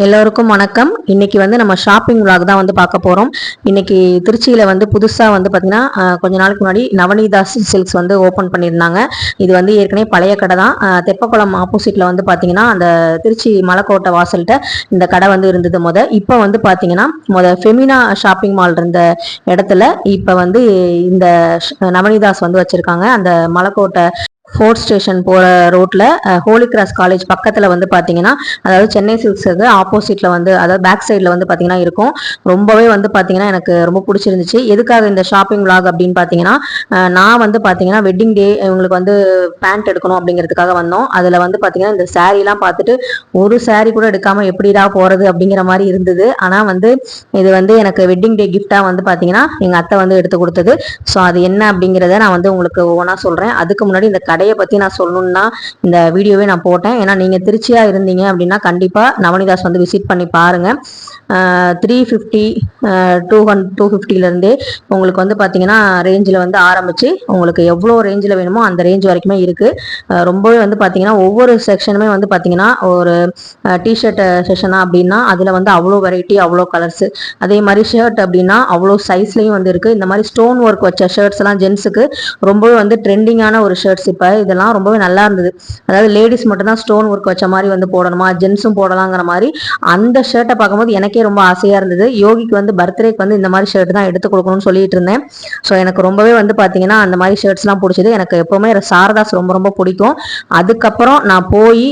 எல்லோருக்கும் வணக்கம். இன்னைக்கு வந்து நம்ம ஷாப்பிங் vlog தான் வந்து பார்க்க போறோம். இன்னைக்கு திருச்சியில வந்து புதுசா வந்து பாத்தீங்கன்னா கொஞ்ச நாளுக்கு முன்னாடி நவநீதாஸ் சில்க்ஸ் வந்து ஓபன் பண்ணியிருந்தாங்க. இது வந்து ஏற்கனவே பழைய கடை தான். தெப்பக்குளம் ஆப்போசிட்ல வந்து பாத்தீங்கன்னா அந்த திருச்சி மலைக்கோட்டை வாசல்கிட்ட இந்த கடை வந்து இருந்தது. இப்போ வந்து பாத்தீங்கன்னா ஃபெமினா ஷாப்பிங் மால் இருந்த இடத்துல இப்ப வந்து இந்த நவநீதாஸ் வந்து வச்சிருக்காங்க. அந்த மலைக்கோட்டை ஃபோர்ட் ஸ்டேஷன் போகிற ரோட்டில் ஹோலி கிராஸ் காலேஜ் பக்கத்தில் வந்து பார்த்தீங்கன்னா, அதாவது சென்னை சில்க்ஸுக்கு ஆப்போசிட்டில் வந்து, அதாவது பேக் சைடில் வந்து பார்த்தீங்கன்னா இருக்கும். ரொம்பவே வந்து பார்த்தீங்கன்னா எனக்கு ரொம்ப பிடிச்சிருந்துச்சு. எதுக்காக இந்த ஷாப்பிங் vlog அப்படின்னு பார்த்தீங்கன்னா, நான் வந்து பார்த்தீங்கன்னா வெட்டிங் டே இவங்களுக்கு வந்து பேண்ட் எடுக்கணும் அப்படிங்கிறதுக்காக வந்தோம். அதில் வந்து பார்த்தீங்கன்னா இந்த சாரீலாம் பார்த்துட்டு ஒரு சாரீ கூட எடுக்காமல் எப்படிடா போகிறது அப்படிங்கிற மாதிரி இருந்தது. ஆனால் வந்து இது வந்து எனக்கு வெட்டிங் டே கிஃப்டாக வந்து பார்த்தீங்கன்னா எங்கள் அத்தை வந்து எடுத்து கொடுத்தது. ஸோ அது என்ன அப்படிங்கிறத நான் வந்து உங்களுக்கு ஒவ்வொன்றா சொல்கிறேன். அதுக்கு முன்னாடி இந்த கடையை பற்றி நான் சொல்லணும்னா இந்த வீடியோவே நான் போட்டேன். ஏன்னா நீங்கள் திருச்சியாக இருந்தீங்க அப்படின்னா கண்டிப்பாக நவநீதாஸ் வந்து விசிட் பண்ணி பாருங்கள். 350 250லேருந்தே உங்களுக்கு வந்து பார்த்தீங்கன்னா ரேஞ்சில் வந்து ஆரம்பித்து உங்களுக்கு எவ்வளோ ரேஞ்சில் வேணுமோ அந்த ரேஞ்ச் வரைக்குமே இருக்குது. ரொம்பவே வந்து பார்த்தீங்கன்னா ஒவ்வொரு செக்ஷனுமே வந்து பார்த்தீங்கன்னா ஒரு டிஷர்ட் செஷனா அப்படின்னா அதில் வந்து அவ்வளோ வெரைட்டி, அவ்வளோ கலர்ஸு. அதே மாதிரி ஷர்ட் அப்படின்னா அவ்வளோ சைஸ்லையும் வந்து இருக்குது. இந்த மாதிரி ஸ்டோன் ஒர்க் வச்ச ஷர்ட்ஸ் எல்லாம் ஜென்ஸுக்கு ரொம்பவே வந்து ட்ரெண்டிங்கான ஒரு ஷர்ட்ஸ். இப்போ இதெல்லாம் ரொம்பவே நல்லா இருந்தது. அதாவது லேடிஸ் மட்டும் தான் ஸ்டோன் ஒர்க் வச்ச மாதிரி வந்து போடணுமா, ஜென்ஸும் போடலாங்கிற மாதிரி அந்த ஷர்ட்டை பார்க்கும்போது எனக்கே ரொம்ப ஆசையா இருந்தது. யோகிக்கு வந்து பர்த்டேக்கு வந்து இந்த மாதிரி ஷர்ட் தான் எடுத்து கொடுக்கணும்னு சொல்லிட்டு இருந்தேன். ஸோ எனக்கு ரொம்பவே வந்து பார்த்தீங்கன்னா அந்த மாதிரி ஷர்ட்ஸ்லாம் பிடிச்சது. எனக்கு எப்பவுமே சாரதாஸ் ரொம்ப ரொம்ப பிடிக்கும். அதுக்கப்புறம் நான் போய்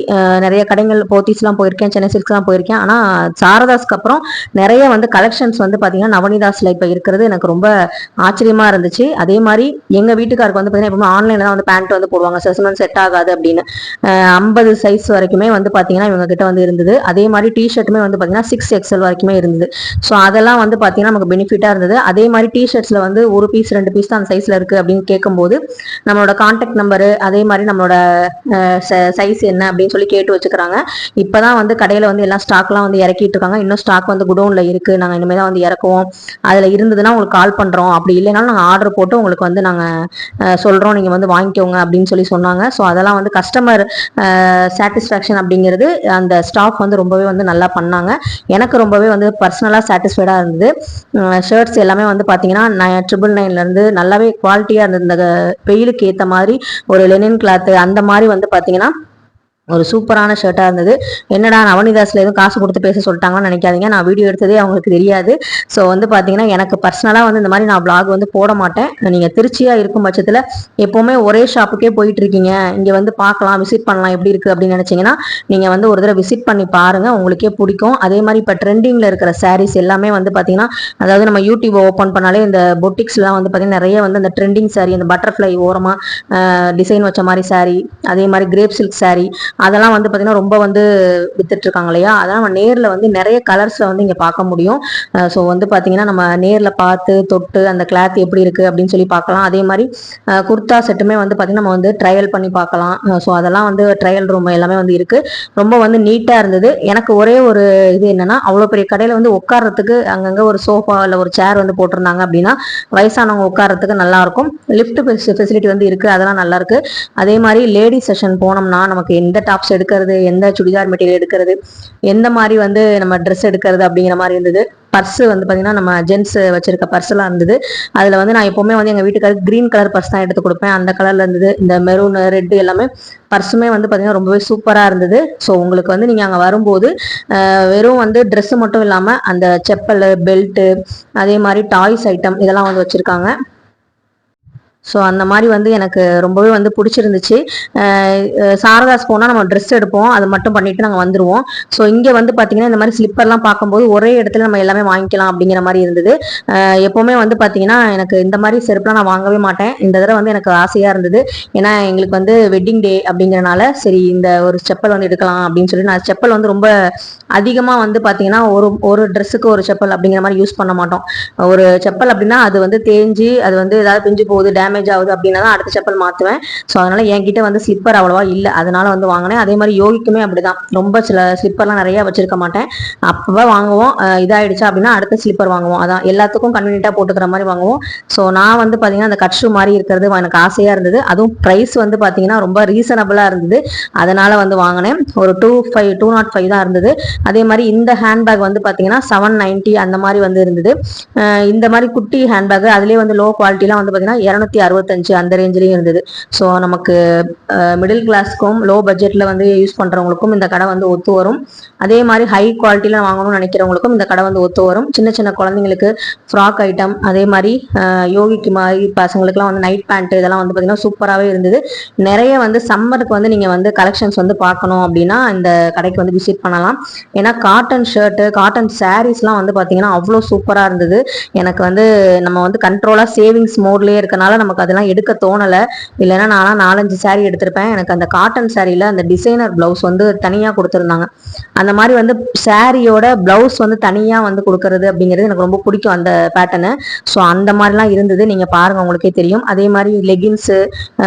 நிறைய கடைகள் போத்தீஸ்லாம் போயிருக்கேன், சென்னை சில்க்ஸ்லாம் போயிருக்கேன். ஆனால் சாரதாஸ்க்கு அப்புறம் நிறைய வந்து கலெக்ஷன்ஸ் வந்து பார்த்தீங்கன்னா நவநீதாஸ்ல இப்போ இருக்கிறது எனக்கு ரொம்ப ஆச்சரியமா இருந்துச்சு. அதே மாதிரி எங்கள் வீட்டுக்காருக்கு வந்து பார்த்தீங்கன்னா எப்பவுமே ஆன்லைனில் தான் வந்து பேண்ட் வந்து போடுவாங்க, செட் ஆகாது அப்படின்னு. 50 சைஸ் வரைக்குமே வந்து பார்த்தீங்கன்னா இவங்க கிட்ட வந்து இருந்தது. அதே மாதிரி டிஷர்ட்டுமே வந்து பார்த்தீங்கன்னா 6XL வரைக்குமே இருந்தது. ஸோ அதெல்லாம் வந்து பார்த்தீங்கன்னா நமக்கு பெனிஃபிட்டாக இருந்தது. அதே மாதிரி டிஷர்ட்ஸில் வந்து ஒரு பீஸ் 2 பீஸ் தான் அந்த சைஸில் இருக்குது அப்படின்னு கேட்கும்போது நம்மளோட கான்டாக்ட் நம்பரு, அதே மாதிரி நம்மளோட சைஸ் என்ன அப்படின்னு சொல்லி கேட்டு வச்சுக்கிறாங்க. இப்போ தான் வந்து கடையில் வந்து எல்லாம் ஸ்டாக்லாம் வந்து இறக்கிட்டு இருக்காங்க. இன்னும் ஸ்டாக் வந்து குடோனில் இருக்குது. நாங்கள் இனிமேல் தான் வந்து இறக்குவோம். அதில் இருந்ததுன்னா உங்களுக்கு கால் பண்ணுறோம், அப்படி இல்லைனாலும் நாங்கள் ஆர்டர் போட்டு உங்களுக்கு வந்து நாங்கள் சொல்கிறோம், நீங்கள் வந்து வாங்கிக்கோங்க அப்படின்னு சொல்லி சொன்னாங்க. ஸோ அதெல்லாம் வந்து கஸ்டமர் சாட்டிஸ்ஃபேக்ஷன் அப்படிங்கிறது அந்த ஸ்டாஃப் வந்து ரொம்பவே வந்து நல்லா பண்ணாங்க. எனக்கு ரொம்பவே வந்து பர்சனலாக சாட்டிஸ்ஃபைடாக இருந்தது. ஷர்ட்ஸ் எல்லாமே வந்து பார்த்தீங்கன்னா 999லேருந்து நல்லாவே குவாலிட்டியாக இருந்தது. இந்த வெயிலுக்கு ஏற்ற மாதிரி ஒரு லெனின் கிளாத்து அந்த மாதிரி வந்து பார்த்தீங்கன்னா ஒரு சூப்பரான ஷர்ட்டாக இருந்தது. என்னடா நவநீதாஸில் எதுவும் காசு கொடுத்து பேச சொல்லிட்டாங்கன்னு நினைக்காதீங்க, நான் வீடியோ எடுத்ததே அவங்களுக்கு தெரியாது. ஸோ வந்து பார்த்தீங்கன்னா எனக்கு பர்சனலாக வந்து இந்த மாதிரி நான் vlog வந்து போட மாட்டேன். நீங்கள் திருச்சியாக இருக்கும் பட்சத்தில் எப்போவுமே ஒரே ஷாப்புக்கே போயிட்டு இருக்கீங்க, இங்கே வந்து பார்க்கலாம், விசிட் பண்ணலாம் எப்படி இருக்குது அப்படின்னு நினச்சிங்கன்னா நீங்கள் வந்து ஒரு தடவை விசிட் பண்ணி பாருங்கள், உங்களுக்கே பிடிக்கும். அதே மாதிரி இப்போ ட்ரெண்டிங்கில் இருக்கிற சாரீஸ் எல்லாமே வந்து பார்த்தீங்கன்னா, அதாவது நம்ம யூடியூப் ஓப்பன் பண்ணாலே இந்த பொட்டிக்ஸ்லாம் வந்து பார்த்தீங்கன்னா நிறைய வந்து அந்த ட்ரெண்டிங் சாரீ, அந்த பட்டர்ஃப்ளை ஓரமாக டிசைன் வச்ச மாதிரி சாரீ, அதே மாதிரி கிரேப் சில்க் சாரீ, அதெல்லாம் வந்து பார்த்தீங்கன்னா ரொம்ப வந்து வித்துட்டு இருக்காங்க இல்லையா. அதெல்லாம் நம்ம நேரில் வந்து நிறைய கலர்ஸில் வந்து இங்கே பார்க்க முடியும். ஸோ வந்து பார்த்தீங்கன்னா நம்ம நேரில் பார்த்து தொட்டு அந்த கிளாத் எப்படி இருக்குது அப்படின்னு சொல்லி பார்க்கலாம். அதே மாதிரி குர்தா செட்டுமே வந்து பார்த்தீங்கன்னா நம்ம வந்து ட்ரையல் பண்ணி பார்க்கலாம். ஸோ அதெல்லாம் வந்து ட்ரையல் ரூம் எல்லாமே வந்து இருக்குது. ரொம்ப வந்து நீட்டாக இருந்தது. எனக்கு ஒரே ஒரு இது என்னன்னா, அவ்வளோ பெரிய கடையில் வந்து உட்கார்றதுக்கு அங்கங்கே ஒரு சோஃபா இல்லை ஒரு சேர் வந்து போட்டிருந்தாங்க அப்படின்னா வயசானவங்க உட்கார்றதுக்கு நல்லாயிருக்கும். லிஃப்ட் ஃபெசிலிட்டி வந்து இருக்குது, அதெல்லாம் நல்லாயிருக்கு. அதே மாதிரி லேடிஸ் செஷன் போனோம்னா நமக்கு எந்த டாப்ஸ் எடுக்கிறது, எந்த சுடிதார் மெட்டீரியல் எடுக்கிறது, எந்த மாதிரி வந்து நம்ம ட்ரெஸ் எடுக்கிறது அப்படிங்கிற மாதிரி இருந்தது. பர்ஸு வந்து பார்த்தீங்கன்னா நம்ம ஜென்ஸ் வச்சிருக்க பர்ஸ்லாம் இருந்தது. அதில் வந்து நான் எப்போவுமே வந்து எங்கள் வீட்டுக்காரருக்கு க்ரீன் கலர் பர்ஸ் தான் எடுத்து கொடுப்பேன். அந்த கலரில் இருந்தது. இந்த மெரூன், ரெட்டு எல்லாமே பர்ஸுமே வந்து பார்த்தீங்கன்னா ரொம்பவே சூப்பராக இருந்தது. ஸோ உங்களுக்கு வந்து நீங்கள் அங்கே வரும்போது வெறும் வந்து ட்ரெஸ்ஸு மட்டும் இல்லாமல் அந்த செப்பல், பெல்ட்டு, அதே மாதிரி டாய்ஸ் ஐட்டம் இதெல்லாம் வந்து வச்சுருக்காங்க. ஸோ அந்த மாதிரி வந்து எனக்கு ரொம்பவே வந்து பிடிச்சிருந்துச்சு. சாரதாஸ் போனால் நம்ம ட்ரெஸ் எடுப்போம், அது மட்டும் பண்ணிட்டு நாங்கள் வந்துடுவோம். ஸோ இங்கே வந்து பார்த்தீங்கன்னா இந்த மாதிரி ஸ்லிப்பர்லாம் பார்க்கும்போது ஒரே இடத்துல நம்ம எல்லாமே வாங்கிக்கலாம் அப்படிங்கிற மாதிரி இருந்தது. எப்போவுமே வந்து பார்த்தீங்கன்னா எனக்கு இந்த மாதிரி செருப்புலாம் நான் வாங்கவே மாட்டேன். இந்த தடவை வந்து எனக்கு ஆசையாக இருந்தது. ஏன்னா எங்களுக்கு வந்து வெட்டிங் டே அப்படிங்கிறனால சரி இந்த ஒரு செப்பல் வந்து எடுக்கலாம் அப்படின்னு சொல்லி, நான் செப்பல் வந்து ரொம்ப அதிகமாக வந்து பார்த்தீங்கன்னா ஒரு ட்ரெஸ்ஸுக்கு ஒரு செப்பல் அப்படிங்கிற மாதிரி யூஸ் பண்ண மாட்டோம். ஒரு செப்பல் அப்படின்னா அது வந்து தேஞ்சு அது வந்து ஏதாவது பிஞ்சு போகுது, டேமேஜ் ஆகுது அப்படின்னா தான் அடுத்த செப்பல் மாற்றுவேன். ஸோ அதனால என்கிட்ட வந்து ஸ்லிப்பர் அவ்வளோவா இல்லை, அதனால வந்து வாங்கினேன். அதே மாதிரி யோகிக்குமே அப்படிதான், ரொம்ப சில ஸ்லிப்பர்லாம் நிறைய வச்சிருக்க மாட்டேன். அப்போ வாங்குவோம், இதாயிடுச்சா அப்படின்னா அடுத்த ஸ்லிப்பர் வாங்குவோம். அதான் எல்லாத்துக்கும் கன்வீனியன்ட்டாக போட்டுக்கிற மாதிரி வாங்குவோம். ஸோ நான் வந்து பார்த்தீங்கன்னா அந்த கட் ஷூ மாதிரி இருக்கிறது எனக்கு ஆசையாக இருந்தது. அதுவும் ப்ரைஸ் வந்து பார்த்தீங்கன்னா ரொம்ப ரீசனபிளாக இருந்தது, அதனால வந்து வாங்கினேன். ஒரு 205 தான் இருந்தது. அதே மாதிரி இந்த ஹேண்ட்பேக் வந்து பார்த்தீங்கன்னா 790 அந்த மாதிரி வந்து இருந்தது. இந்த மாதிரி குட்டி ஹேண்ட்பேக் அதுலேயே வந்து லோ குவாலிட்டிலாம் வந்து பார்த்தீங்கன்னா 265 அந்த ரேஞ்சிலையும் இருந்தது. ஸோ நமக்கு மிடில் கிளாஸ்க்கும் லோ பட்ஜெட்டில் வந்து யூஸ் பண்ணுறவங்களுக்கும் இந்த கடை வந்து ஒத்து வரும். அதே மாதிரி ஹை குவாலிட்டியில் வாங்கணும்னு நினைக்கிறவங்களுக்கும் இந்த கடை வந்து ஒத்து வரும். சின்ன சின்ன குழந்தைங்களுக்கு ஃப்ராக் ஐட்டம், அதே மாதிரி யோகிக்கு மாதிரி பசங்களுக்குலாம் வந்து நைட் பேண்ட் இதெல்லாம் வந்து பார்த்தீங்கன்னா சூப்பராகவே இருந்தது. நிறைய வந்து சம்மருக்கு வந்து நீங்கள் வந்து கலெக்ஷன்ஸ் வந்து பார்க்கணும் அப்படின்னா இந்த கடைக்கு வந்து விசிட் பண்ணலாம். ஏன்னா காட்டன் ஷர்ட்டு, காட்டன் சாரீஸ்லாம் வந்து பார்த்தீங்கன்னா அவ்வளோ சூப்பராக இருந்தது. எனக்கு வந்து நம்ம வந்து கண்ட்ரோலாக சேவிங்ஸ் மோட்லேயே இருக்கனால நமக்கு அதெல்லாம் எடுக்க தோணலை. இல்லைன்னா நான்லாம் 4-5 சாரீ எடுத்திருப்பேன். எனக்கு அந்த காட்டன் சாரியில் அந்த டிசைனர் பிளவுஸ் வந்து தனியாக கொடுத்துருந்தாங்க. அந்த மாதிரி வந்து சாரியோட பிளவுஸ் வந்து தனியாக வந்து கொடுக்கறது அப்படிங்கிறது எனக்கு ரொம்ப பிடிக்கும் அந்த பேட்டர்னு. ஸோ அந்த மாதிரிலாம் இருந்தது, நீங்கள் பாருங்கள் உங்களுக்கே தெரியும். அதே மாதிரி லெகின்ஸு,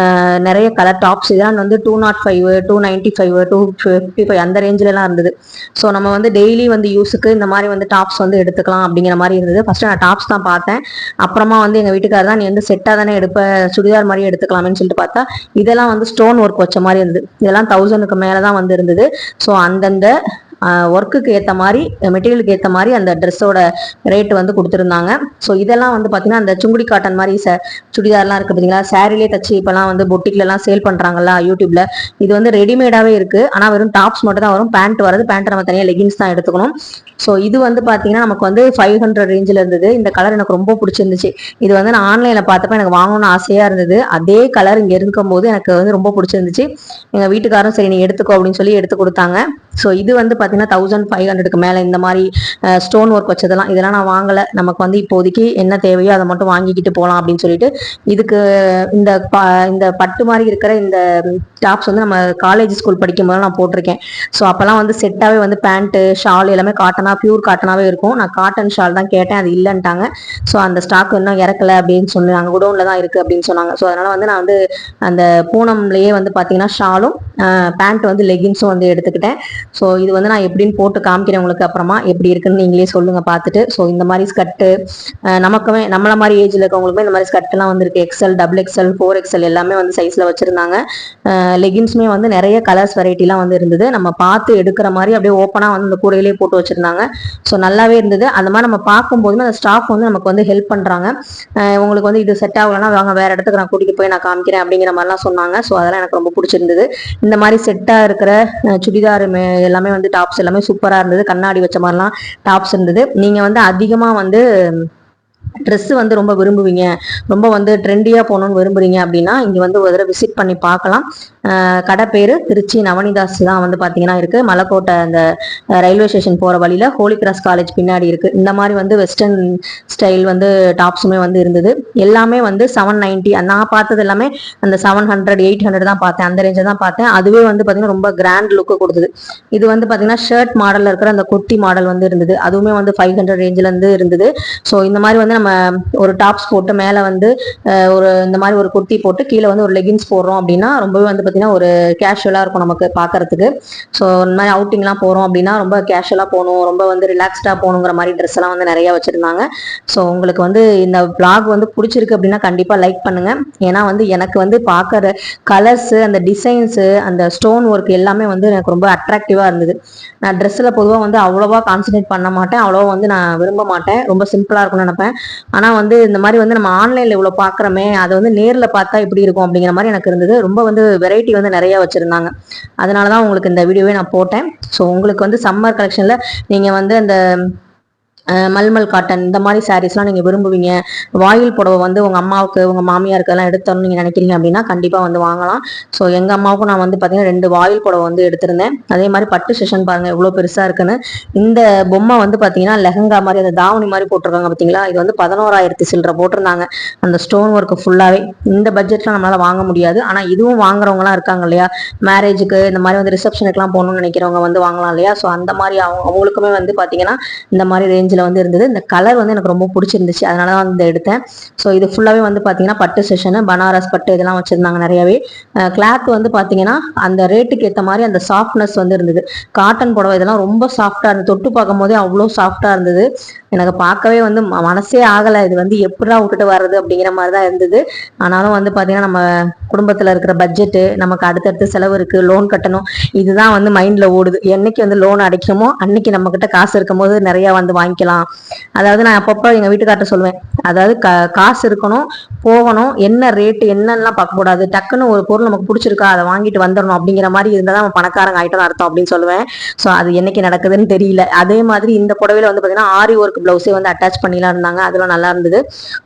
நிறைய கலர் டாப்ஸ் இதெல்லாம் வந்து 205, 295, 255 அந்த ரேஞ்சிலலாம் இருந்தது. ஸோ நம்ம வந்து டெய்லி வந்து யூஸுக்கு இந்த மாதிரி வந்து டாப்ஸ் வந்து எடுத்துக்கலாம் அப்படிங்கிற மாதிரி இருந்தது. ஃபர்ஸ்ட் நான் டாப்ஸ் தான் பார்த்தேன். அப்புறமா வந்து எங்கள் வீட்டுக்காரர் தான், நீ வந்து செட்டாக தானே எடுப்ப, சுடிதார் மாதிரி எடுத்துக்கலாமேன்னு சொல்லிட்டு பார்த்தா இதெல்லாம் வந்து ஸ்டோன் ஒர்க் வச்ச மாதிரி இருந்தது. இதெல்லாம் 1000க்கு மேலே தான் வந்து இருந்தது. ஸோ அந்தந்த ஒர்க்குக்கு ஏற்ற மாதிரி, மெட்டீரியலுக்கு ஏற்ற மாதிரி அந்த ட்ரெஸ்ஸோட ரேட் வந்து கொடுத்துருந்தாங்க. ஸோ இதெல்லாம் வந்து பார்த்தீங்கன்னா அந்த சுங்குடி காட்டன் மாதிரி சுடிதார்லாம் இருக்குது பார்த்தீங்களா, சாரிலே தச்சு இப்போலாம் வந்து பொட்டிக்லலாம் சேல் பண்ணுறாங்களா யூடியூப்ல, இது வந்து ரெடிமேடாகவே இருக்குது. ஆனால் வெறும் டாப்ஸ் மட்டும் தான் வரும், பேண்ட் வராது. பேண்ட் நம்ம தனியாக லெகின்ஸ் தான் எடுத்துக்கணும். ஸோ இது வந்து பார்த்தீங்கன்னா நமக்கு வந்து 500 ரேஞ்சில் இருந்தது. இந்த கலர் எனக்கு ரொம்ப பிடிச்சிருந்துச்சு. இது வந்து நான் ஆன்லைனில் பார்த்தப்ப எனக்கு வாங்கணும்னு ஆசையாக இருந்தது. அதே கலர் இங்கே இருக்கும்போது எனக்கு வந்து ரொம்ப பிடிச்சிருந்துச்சு. எங்கள் வீட்டுக்காரும் சரி நீ எடுத்துக்கோ அப்படின்னு சொல்லி எடுத்து கொடுத்தாங்க. ஸோ இது வந்து பார்த்தீங்கன்னா 1500க்கு மேலே இந்த மாதிரி ஸ்டோன் ஒர்க் வச்சதெல்லாம் இதெல்லாம் நான் வாங்கலை. நமக்கு வந்து இப்போதைக்கு என்ன தேவையோ அதை மட்டும் வாங்கிக்கிட்டு போகலாம் அப்படின்னு சொல்லிட்டு இதுக்கு இந்த பட்டு மாதிரி இருக்கிற இந்த டாப்ஸ் வந்து நம்ம காலேஜ் ஸ்கூல் படிக்கும்போது நான் போட்டிருக்கேன். ஸோ அப்போல்லாம் வந்து செட்டாகவே வந்து பேண்ட்டு ஷால் எல்லாமே காட்டனாக, பியூர் காட்டனாகவே இருக்கும். நான் காட்டன் ஷால் தான் கேட்டேன், அது இல்லைன்ட்டாங்க. ஸோ அந்த ஸ்டாக் இன்னும் இறக்கலை அப்படின்னு சொன்னாங்க, குடோனில் தான் இருக்குது அப்படின்னு சொன்னாங்க. ஸோ அதனால் வந்து நான் வந்து அந்த பூனம்லேயே வந்து பார்த்தீங்கன்னா ஷாலும் பேண்ட் வந்து லெகின்ஸும் வந்து எடுத்துக்கிட்டேன். ஸோ இது வந்து நான் எப்படின்னு போட்டு காமிக்கிறேன் உங்களுக்கு, அப்புறமா எப்படி இருக்குன்னு நீங்களே சொல்லுங்க பார்த்துட்டு. ஸோ இந்த மாதிரி ஸ்கர்ட்டு நமக்குமே நம்மள மாதிரி ஏஜ்ல இருக்கவங்களுக்குமே இந்த மாதிரி ஸ்கர்ட்லாம் வந்து இருக்கு. எக்ஸ்எல், XXL, 4XL எல்லாமே வந்து சைஸ்ல வச்சிருந்தாங்க. லெகின்ஸுமே வந்து நிறைய கலர்ஸ் வெரைட்டிலாம் வந்து இருந்தது. நம்ம பார்த்து எடுக்கிற மாதிரி அப்படியே ஓப்பனா வந்து இந்த கூடையிலேயே போட்டு வச்சிருந்தாங்க. ஸோ நல்லாவே இருந்தது. அந்த மாதிரி நம்ம பார்க்கும்போதுமே அந்த ஸ்டாஃப் வந்து நமக்கு வந்து ஹெல்ப் பண்றாங்க. உங்களுக்கு வந்து இது செட் ஆகலன்னா வாங்க வேற இடத்துக்கு நான் கூட்டிட்டு போய் நான் காமிக்கிறேன் அப்படிங்கிற மாதிரிலாம் சொன்னாங்க. ஸோ அதெல்லாம் எனக்கு ரொம்ப பிடிச்சிருந்தது. இந்த மாதிரி செட்டா இருக்கிற சுடிதார் எல்லாமே வந்து டாப்ஸ் எல்லாமே சூப்பரா இருந்தது. கண்ணாடி வச்ச மாதிரிலாம் டாப்ஸ் இருந்தது. நீங்க வந்து அதிகமா வந்து ட்ரெஸ் வந்து ரொம்ப விரும்புவீங்க, ரொம்ப வந்து ட்ரெண்டியா போகணும்னு விரும்புறீங்க அப்படின்னா இங்க வந்து ஒரு தடவை விசிட் பண்ணி பார்க்கலாம். கடை பேரு திருச்சி நவனிதாஸ் தான் வந்து பாத்தீங்கன்னா இருக்கு. மலைக்கோட்டை அந்த ரயில்வே ஸ்டேஷன் போற வழியில ஹோலி கிராஸ் காலேஜ் பின்னாடி இருக்கு. இந்த மாதிரி வந்து வெஸ்டர்ன் ஸ்டைல் வந்து டாப்ஸுமே வந்து இருந்தது. எல்லாமே வந்து 790. நான் பார்த்தது எல்லாமே அந்த 700, 800 தான் பார்த்தேன், அந்த ரேஞ்சை தான் பார்த்தேன். அதுவே வந்து பாத்தீங்கன்னா ரொம்ப கிராண்ட் லுக்கு கொடுத்தது. இது வந்து பாத்தீங்கன்னா ஷர்ட் மாடல்ல இருக்கிற அந்த குர்த்தி மாடல் வந்து இருந்தது. அதுவுமே வந்து 500 ரேஞ்சில இருந்து இருந்தது. ஸோ இந்த மாதிரி வந்து நம்ம ஒரு டாப்ஸ் போட்டு மேல வந்து ஒரு இந்த மாதிரி ஒரு குர்த்தி போட்டு கீழே வந்து ஒரு லெகின்ஸ் போடுறோம் அப்படின்னா ரொம்பவே வந்து பார்த்தீங்கன்னா ஒரு கேஷுவலா இருக்கும் நமக்கு பார்க்கறதுக்கு. ஸோ இந்த மாதிரி அவுட்டிங்லாம் போறோம் அப்படின்னா ரொம்ப கேஷுவலா போகணும், ரொம்ப வந்து ரிலாக்ஸ்டா போகணுங்கிற மாதிரி ட்ரெஸ் எல்லாம் வந்து நிறைய வச்சிருந்தாங்க. ஸோ உங்களுக்கு வந்து இந்த vlog வந்து பிடிச்சிருக்கு அப்படின்னா கண்டிப்பா லைக் பண்ணுங்க. ஏன்னா வந்து எனக்கு வந்து பார்க்கற கலர்ஸ், அந்த டிசைன்ஸ், அந்த ஸ்டோன் ஒர்க் எல்லாமே வந்து எனக்கு ரொம்ப அட்ராக்டிவா இருந்தது. நான் ட்ரெஸ்ல பொதுவாக வந்து அவ்வளோவா கான்சன்ட்ரேட் பண்ண மாட்டேன், அவ்வளோவா வந்து நான் விரும்ப மாட்டேன், ரொம்ப சிம்பிளா இருக்கும்னு நினைப்பேன். ஆனா வந்து இந்த மாதிரி வந்து நம்ம ஆன்லைன்ல இவ்வளவு பாக்குறோமே, அதை வந்து நேர்ல பார்த்தா எப்படி இருக்கும் அப்படிங்கிற மாதிரி எனக்கு இருந்தது. ரொம்ப வந்து வெரைட்டி வந்து நிறைய வச்சிருந்தாங்க. அதனாலதான் உங்களுக்கு இந்த வீடியோவே நான் போட்டேன். ஸோ உங்களுக்கு வந்து சம்மர் கலெக்ஷன்ல நீங்க வந்து அந்த மல்மல் காட்டன் இந்த மாதிரி சாரீஸ்லாம் நீங்கள் விரும்புவீங்க, வாயில் புடவை வந்து உங்கள் அம்மாவுக்கு உங்கள் மாமியாருக்கு எல்லாம் எடுத்தோன்னு நீங்கள் நினைக்கிறீங்க அப்படின்னா கண்டிப்பாக வந்து வாங்கலாம். ஸோ எங்கள் அம்மாவுக்கும் நான் வந்து பார்த்தீங்கன்னா 2 வாயில் புடவை வந்து எடுத்திருந்தேன். அதே மாதிரி பட்டு செஷன் பாருங்கள் எவ்வளோ பெருசாக இருக்குன்னு. இந்த பொம்மை வந்து பார்த்தீங்கன்னா லெஹங்கா மாதிரி அந்த தாவணி மாதிரி போட்டிருக்காங்க பார்த்தீங்களா, இது வந்து 11,000 சில்லரை போட்டிருந்தாங்க. அந்த ஸ்டோன் ஒர்க்கு ஃபுல்லாகவே இந்த பட்ஜெட்டில் நம்மளால் வாங்க முடியாது. ஆனால் இதுவும் வாங்குறவங்களாம் இருக்காங்க இல்லையா, மேரேஜுக்கு இந்த மாதிரி வந்து ரிசப்ஷனுக்குலாம் போகணும்னு நினைக்கிறவங்க வந்து வாங்கலாம் இல்லையா. ஸோ அந்த மாதிரி அவங்களுக்குமே வந்து பார்த்தீங்கன்னா இந்த மாதிரி ரேஞ்ச் ரேஞ்சில் வந்து இருந்தது. இந்த கலர் வந்து எனக்கு ரொம்ப பிடிச்சிருந்துச்சு, அதனால தான் வந்து எடுத்தேன். ஸோ இது ஃபுல்லாகவே வந்து பார்த்தீங்கன்னா பட்டு செஷனு, பனாரஸ் பட்டு இதெல்லாம் வச்சுருந்தாங்க நிறையவே. கிளாத் வந்து பார்த்தீங்கன்னா அந்த ரேட்டுக்கு ஏற்ற மாதிரி அந்த சாஃப்ட்னஸ் வந்து இருந்தது. காட்டன் புடவை இதெல்லாம் ரொம்ப சாஃப்டாக இருந்தது, தொட்டு பார்க்கும் போதே அவ்வளோ சாஃப்டாக இருந்தது. எனக்கு பார்க்கவே வந்து மனசே ஆகலை, இது வந்து எப்படா விட்டுட்டு வர்றது அப்படிங்கிற மாதிரி தான் இருந்தது. ஆனாலும் வந்து பார்த்தீங்கன்னா நம்ம குடும்பத்தில் இருக்கிற பட்ஜெட்டு, நமக்கு அடுத்தடுத்து செலவு இருக்குது, லோன் கட்டணும், இதுதான் வந்து மைண்டில் ஓடுது. என்னைக்கு வந்து லோன் அடைக்கணுமோ அன்னைக்கு நம்மக்கிட்ட காசு இருக்கும் போது நிறையா வந்து வாங்கிக்கலாம். அதாவது நான் அப்பப்போ எங்கள் வீட்டுக்கார்ட்ட சொல்லுவேன், அதாவது காசு இருக்கணும், போகணும், என்ன ரேட்டு என்னென்னலாம் பார்க்கக்கூடாது, டக்குன்னு ஒரு பொருள் நமக்கு பிடிச்சிருக்கா அதை வாங்கிட்டு வந்துடணும் அப்படிங்கிற மாதிரி இருந்தால் தான் நம்ம பணக்காரங்க ஆகிட்டோம்னு அர்த்தம் அப்படின்னு சொல்லுவேன். ஸோ அது என்னைக்கு நடக்குதுன்னு தெரியல. அதே மாதிரி இந்த புடவையில வந்து பார்த்தீங்கன்னா ஆரி ஒர்க் ப்ளவுஸே வந்து அட்டாச் பண்ணிலாம் இருந்தாங்க, அதெல்லாம் நல்லா இருந்தது.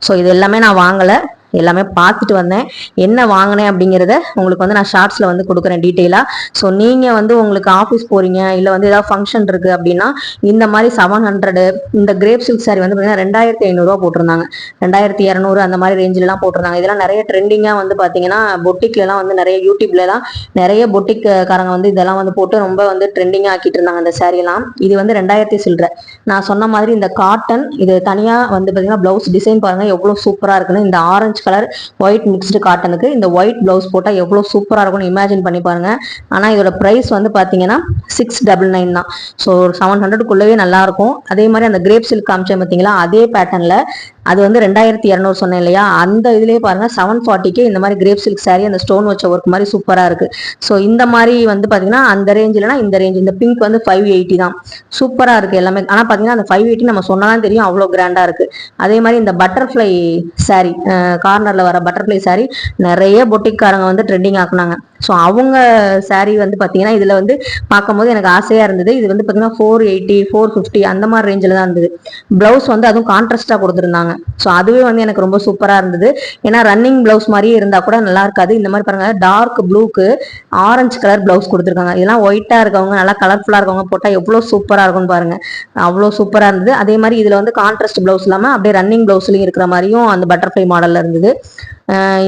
ஸோ இது எல்லாமே நான் வாங்கலை, எல்லாமே பார்த்துட்டு வந்தேன். என்ன வாங்கினேன் அப்படிங்கிறத உங்களுக்கு வந்து நான் ஷார்ட்ஸில் வந்து கொடுக்குறேன் டீட்டெயிலாக. ஸோ நீங்கள் வந்து உங்களுக்கு ஆஃபீஸ் போகிறீங்க, இல்லை வந்து ஏதாவது ஃபங்க்ஷன் இருக்குது அப்படின்னா இந்த மாதிரி 700 இந்த கிரேப் சில்க் சாரி வந்து பார்த்தீங்கன்னா 2500 போட்டிருந்தாங்க, 2200 அந்த மாதிரி ரேஞ்சிலலாம் போட்டிருந்தாங்க. இதெல்லாம் நிறைய ட்ரெண்டிங்காக வந்து பார்த்தீங்கன்னா பொட்டிக்லாம் வந்து நிறைய யூடியூப்லலாம் நிறைய பொட்டிக்காரங்க வந்து இதெல்லாம் வந்து போட்டு ரொம்ப வந்து ட்ரெண்டிங்காக ஆக்கிட்டு இருந்தாங்க அந்த சாரியெல்லாம். இது வந்து 2000 சில்லற. நான் சொன்ன மாதிரி இந்த காட்டன் இது தனியாக வந்து பார்த்தீங்கன்னா ப்ளவுஸ் டிசைன் பாருங்கள் எவ்வளோ சூப்பராக இருக்குன்னு. இந்த ஆரஞ்சு கலர் ஒயிட் மிக்ஸ்டு காட்டனுக்கு இந்த ஒயிட் பிளவுஸ் போட்டால் எவ்வளோ சூப்பராக இருக்கும்னு இமேஜின் பண்ணி பாருங்க. ஆனால் இதோட ப்ரைஸ் வந்து பார்த்தீங்கன்னா 699 தான். ஸோ 700க்குள்ளவே நல்லா இருக்கும். அதே மாதிரி அந்த கிரேப் சில்க் காமிச்சேன் பார்த்தீங்களா, அதே பேட்டர்னில் அது வந்து 2200 சொன்னேன் இல்லையா, அந்த இதுலேயே பாருங்க 740க்கு இந்த மாதிரி கிரேப் சில்க் சாரி அந்த ஸ்டோன் வச்ச ஒர்க் மாதிரி சூப்பராக இருக்கு. ஸோ இந்த மாதிரி வந்து பார்த்தீங்கன்னா அந்த ரேஞ்சில்னா இந்த ரேஞ்ச், இந்த பிங்க் வந்து 580 தான், சூப்பராக இருக்கு எல்லாமே. ஆனால் பார்த்தீங்கன்னா அந்த 580 நம்ம சொன்னாதான் தெரியும் அவ்வளோ கிராண்டாக இருக்கு. அதே மாதிரி இந்த பட்டர்ஃப்ளை சாரி, கார்னர்ல வர பட்டர்ஃப்ளை சாரி நிறைய பொட்டிக்காரங்க வந்து ட்ரெண்டிங் ஆக்குனாங்க. ஸோ அவங்க சாரி வந்து பார்த்தீங்கன்னா இதில் வந்து பார்க்கும்போது எனக்கு ஆசையாக இருந்தது. இது வந்து பார்த்தீங்கன்னா 480 450 அந்த மாதிரி ரேஞ்சில் தான் இருந்தது. ப்ளவுஸ் வந்து அதுவும் கான்ட்ராஸ்டாக கொடுத்துருந்தாங்க. ஸோ அதுவே வந்து எனக்கு ரொம்ப சூப்பராக இருந்தது. ஏன்னா ரன்னிங் ப்ளவுஸ் மாதிரியே இருந்தால் கூட நல்லா இருக்காது. இந்த மாதிரி பாருங்க டார்க் ப்ளூக்கு ஆரஞ்சு கலர் ப்ளவுஸ் கொடுத்துருக்காங்க. இதெல்லாம் ஒயிட்டாக இருக்கவங்க நல்லா கலர்ஃபுல்லாக இருக்கவங்க போட்டால் எவ்வளோ சூப்பராக இருக்கும்னு பாருங்க, அவ்வளோ சூப்பராக இருந்தது. அதே மாதிரி இதில் வந்து கான்ட்ராஸ்ட் ப்ளவுஸ் இல்லாமல் அப்படியே ரன்னிங் ப்ளவுஸ்லையும் இருக்கிற மாதிரியும் அந்த பட்டர்ஃப்ளை மாடலில் இருந்தது.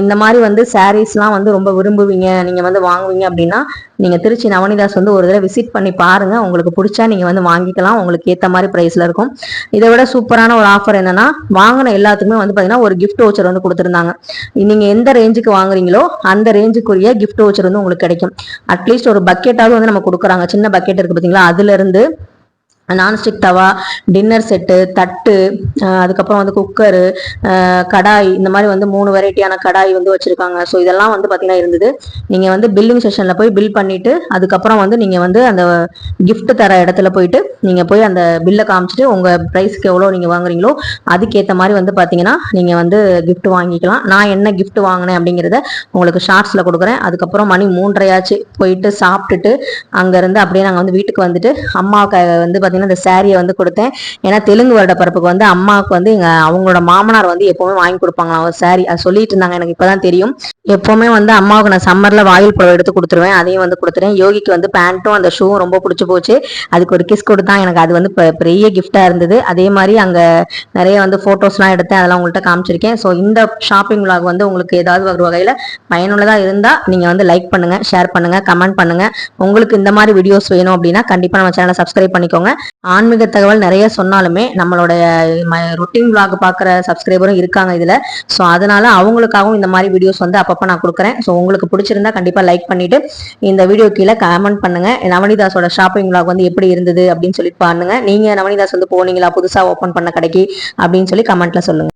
இந்த மாதிரி வந்து சாரீஸ்லாம் வந்து ரொம்ப விரும்புவீங்க, நீங்கள் வந்து வாங்குவீங்க அப்படின்னா நீங்கள் திருச்சி நவனிதாஸ் வந்து ஒரு தடவை விசிட் பண்ணி பாருங்க. உங்களுக்கு பிடிச்சா நீங்கள் வந்து வாங்கிக்கலாம், உங்களுக்கு ஏற்ற மாதிரி ப்ரைஸில் இருக்கும். இதை விட சூப்பரான ஒரு ஆஃபர் என்னன்னா, வாங்கின எல்லாத்துக்குமே வந்து பார்த்தீங்கன்னா ஒரு கிஃப்ட் வவுச்சர் வந்து கொடுத்துருந்தாங்க. நீங்கள் எந்த ரேஞ்சுக்கு வாங்குறீங்களோ அந்த ரேஞ்சுக்குரிய கிஃப்ட் வவுச்சர் வந்து உங்களுக்கு கிடைக்கும். அட்லீஸ்ட் ஒரு பக்கெட்டாவது வந்து நம்ம கொடுக்குறாங்க, சின்ன பக்கெட் இருக்குது பார்த்தீங்களா, அதுலேருந்து நான்ஸ்டிக் தவா, டின்னர் செட்டு, தட்டு, அதுக்கப்புறம் வந்து குக்கரு, கடாய், இந்த மாதிரி வந்து 3 வெரைட்டியான கடாய் வந்து வச்சுருக்காங்க. ஸோ இதெல்லாம் வந்து பார்த்தீங்கன்னா இருந்தது. நீங்கள் வந்து பில்லிங் செஷனில் போய் பில் பண்ணிவிட்டு அதுக்கப்புறம் வந்து நீங்கள் வந்து அந்த கிஃப்ட் தர இடத்துல போயிட்டு நீங்கள் போய் அந்த பில்லை காமிச்சிட்டு உங்கள் ப்ரைஸ்க்கு எவ்வளோ நீங்கள் வாங்குறீங்களோ அதுக்கேற்ற மாதிரி வந்து பார்த்தீங்கன்னா நீங்கள் வந்து கிஃப்ட் வாங்கிக்கலாம். நான் என்ன கிஃப்ட் வாங்கினேன் அப்படிங்கிறத உங்களுக்கு ஷார்ட்ஸில் கொடுக்குறேன். அதுக்கப்புறம் மணி 3:30 போயிட்டு சாப்பிட்டுட்டு அங்கேருந்து அப்படியே நாங்கள் வந்து வீட்டுக்கு வந்துட்டு அம்மாவுக்கு வந்து பார்த்தீங்கன்னா இந்த சாரியை வந்து கொடுத்தேன். ஏன்னா தெலுங்கு வருட பிறப்புக்கு வந்து அம்மாவுக்கு வந்து அவங்களோட மாமனார் வந்து எப்பவுமே வாங்கி கொடுப்பாங்களாம் ஒரு சாரி, அது சொல்லிட்டு இருந்தாங்க, எனக்கு இப்பதான் தெரியும். எப்பவுமே வந்து அம்மாவுக்கு நான் சம்மர்ல வாயில் புடவை எடுத்து கொடுத்துருவேன், அதையும் வந்து கொடுத்துருவேன். யோகிக்கு வந்து பேண்ட்டும் அந்த ஷூவும் ரொம்ப பிடிச்சி போச்சு, அதுக்கு ஒரு கிஸ் கொடுத்தான். எனக்கு அது வந்து பெரிய கிஃப்டா இருந்தது. அதே மாதிரி அங்க நிறைய வந்து போட்டோஸ்லாம் எடுத்தேன், அதெல்லாம் உங்கள்கிட்ட காமிச்சிருக்கேன். ஸோ இந்த ஷாப்பிங் விளாக் வந்து உங்களுக்கு ஏதாவது ஒரு வகையில் பயனுள்ளதா இருந்தா நீங்க வந்து லைக் பண்ணுங்க, ஷேர் பண்ணுங்க, கமெண்ட் பண்ணுங்க. உங்களுக்கு இந்த மாதிரி வீடியோஸ் வேணும் அப்படின்னா கண்டிப்பா நம்ம சேனலை சப்ஸ்கிரைப் பண்ணிக்கோங்க. ஆன்மீக தகவல் நிறைய சொன்னாலுமே நம்மளோட ரொட்டீன் விளாக் பார்க்குற சப்ஸ்கிரைபரும் இருக்காங்க இதில். ஸோ அதனால அவங்களுக்காகவும் இந்த மாதிரி வீடியோஸ் வந்து அப்பப்போ நான் கொடுக்குறேன். ஸோ உங்களுக்கு பிடிச்சிருந்தா கண்டிப்பாக லைக் பண்ணிட்டு இந்த வீடியோ கீழே கமெண்ட் பண்ணுங்க. நவனிதாஸோட ஷாப்பிங் விளாக் வந்து எப்படி இருந்தது அப்படின்னு சொல்லி பாருங்க. நீங்க நவனிதாஸ் வந்து போனீங்களா புதுசாக ஓப்பன் பண்ண கடைக்கு அப்படின்னு சொல்லி கமெண்ட்ல சொல்லுங்க.